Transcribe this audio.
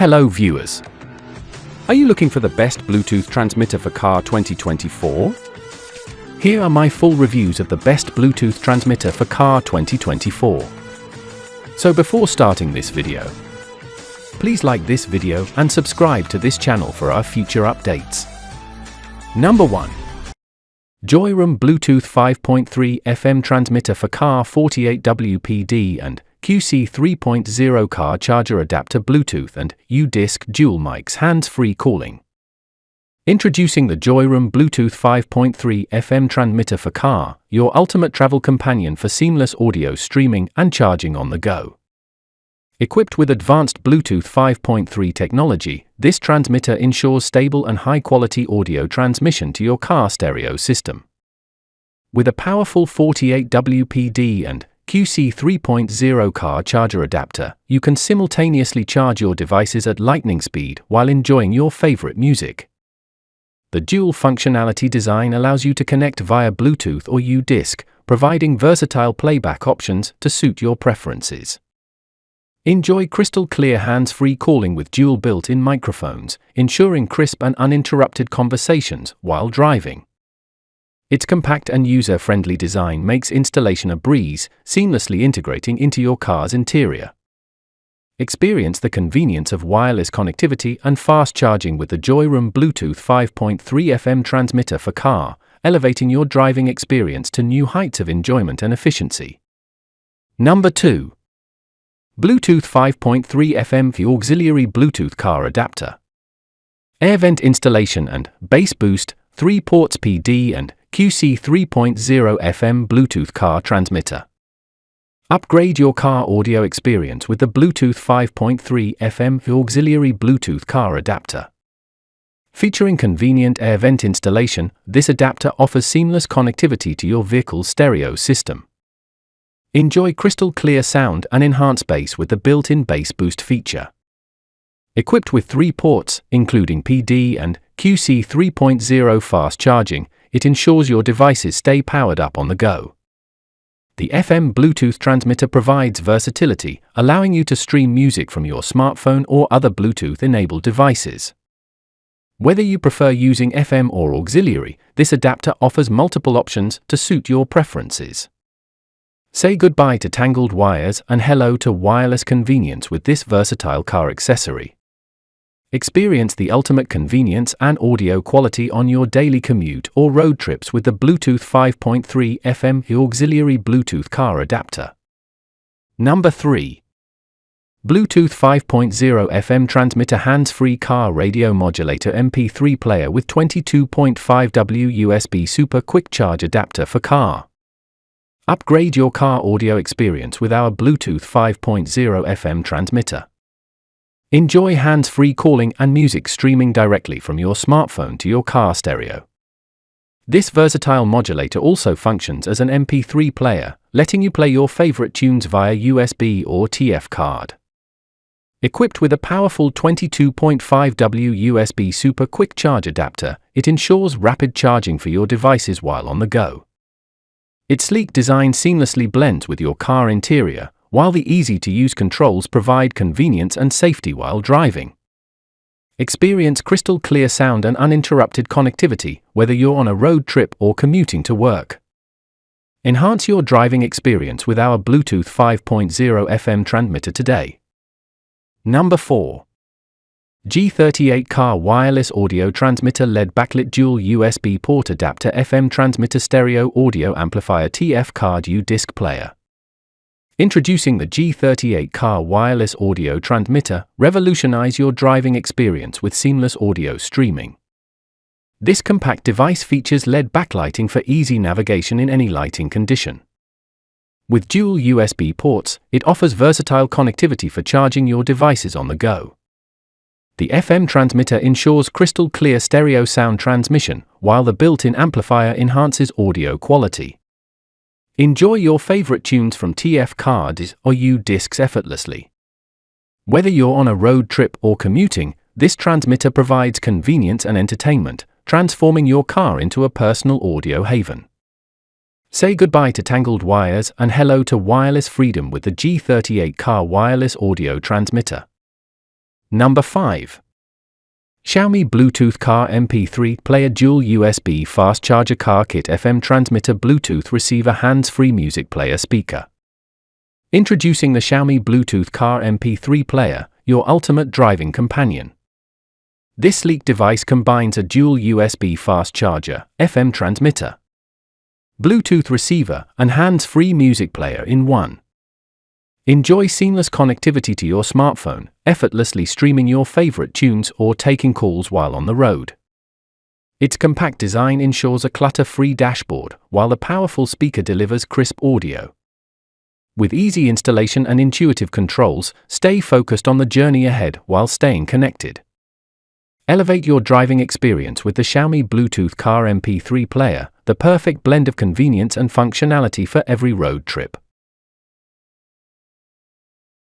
Hello viewers. Are you looking for the best Bluetooth transmitter for car 2024? Here are my full reviews of the best Bluetooth transmitter for car 2024. So before starting this video, please like this video and subscribe to this channel for our future updates. Number 1. JOYROOM Bluetooth 5.3 FM transmitter for car 48WPD and QC 3.0 car charger adapter Bluetooth and U-Disc dual mics hands-free calling. Introducing the JOYROOM Bluetooth 5.3 FM transmitter for car, your ultimate travel companion for seamless audio streaming and charging on the go. Equipped with advanced Bluetooth 5.3 technology, this transmitter ensures stable and high-quality audio transmission to your car stereo system. With a powerful 48WPD and QC 3.0 car charger adapter, you can simultaneously charge your devices at lightning speed while enjoying your favorite music. The dual functionality design allows you to connect via Bluetooth or U-Disc, providing versatile playback options to suit your preferences. Enjoy crystal clear hands-free calling with dual built-in microphones, ensuring crisp and uninterrupted conversations while driving. Its compact and user-friendly design makes installation a breeze, seamlessly integrating into your car's interior. Experience the convenience of wireless connectivity and fast charging with the JOYROOM Bluetooth 5.3 FM transmitter for car, elevating your driving experience to new heights of enjoyment and efficiency. Number 2. Bluetooth 5.3 FM for auxiliary Bluetooth car adapter. Air vent installation and bass boost, 3 ports PD and QC 3.0 FM Bluetooth car transmitter. Upgrade your car audio experience with the Bluetooth 5.3 FM for auxiliary Bluetooth car adapter. Featuring convenient air vent installation, this adapter offers seamless connectivity to your vehicle's stereo system. Enjoy crystal clear sound and enhanced bass with the built-in bass boost feature. Equipped with 3 ports, including PD and QC 3.0 fast charging, it ensures your devices stay powered up on the go. The FM Bluetooth transmitter provides versatility, allowing you to stream music from your smartphone or other Bluetooth-enabled devices. Whether you prefer using FM or auxiliary, this adapter offers multiple options to suit your preferences. Say goodbye to tangled wires and hello to wireless convenience with this versatile car accessory. Experience the ultimate convenience and audio quality on your daily commute or road trips with the Bluetooth 5.3 FM auxiliary Bluetooth car adapter. Number 3. Bluetooth 5.0 FM transmitter hands-free car radio modulator MP3 player with 22.5W USB super quick charge adapter for car. Upgrade your car audio experience with our Bluetooth 5.0 FM transmitter. Enjoy hands-free calling and music streaming directly from your smartphone to your car stereo. This versatile modulator also functions as an MP3 player, letting you play your favorite tunes via USB or TF card. Equipped with a powerful 22.5W USB super quick charge adapter, it ensures rapid charging for your devices while on the go. Its sleek design seamlessly blends with your car interior, while the easy-to-use controls provide convenience and safety while driving. Experience crystal clear sound and uninterrupted connectivity, whether you're on a road trip or commuting to work. Enhance your driving experience with our Bluetooth 5.0 FM transmitter today. Number 4. G38 car wireless audio transmitter LED backlit dual USB port adapter FM transmitter stereo audio amplifier TF card U-Disc player. Introducing the G38 car wireless audio transmitter, revolutionize your driving experience with seamless audio streaming. This compact device features LED backlighting for easy navigation in any lighting condition. With dual USB ports, it offers versatile connectivity for charging your devices on the go. The FM transmitter ensures crystal clear stereo sound transmission, while the built-in amplifier enhances audio quality. Enjoy your favorite tunes from TF cards or U-Discs effortlessly. Whether you're on a road trip or commuting, this transmitter provides convenience and entertainment, transforming your car into a personal audio haven. Say goodbye to tangled wires and hello to wireless freedom with the G38 car wireless audio transmitter. Number 5. Xiaomi Bluetooth Car MP3 Player Dual USB Fast Charger Car Kit FM Transmitter Bluetooth Receiver Hands-Free Music Player Speaker. Introducing the Xiaomi Bluetooth Car MP3 Player, your ultimate driving companion. This sleek device combines a dual USB fast charger, FM transmitter, Bluetooth receiver, and hands-free music player in one. Enjoy seamless connectivity to your smartphone, effortlessly streaming your favorite tunes or taking calls while on the road. Its compact design ensures a clutter-free dashboard, while the powerful speaker delivers crisp audio. With easy installation and intuitive controls, stay focused on the journey ahead while staying connected. Elevate your driving experience with the Xiaomi Bluetooth Car MP3 Player, the perfect blend of convenience and functionality for every road trip.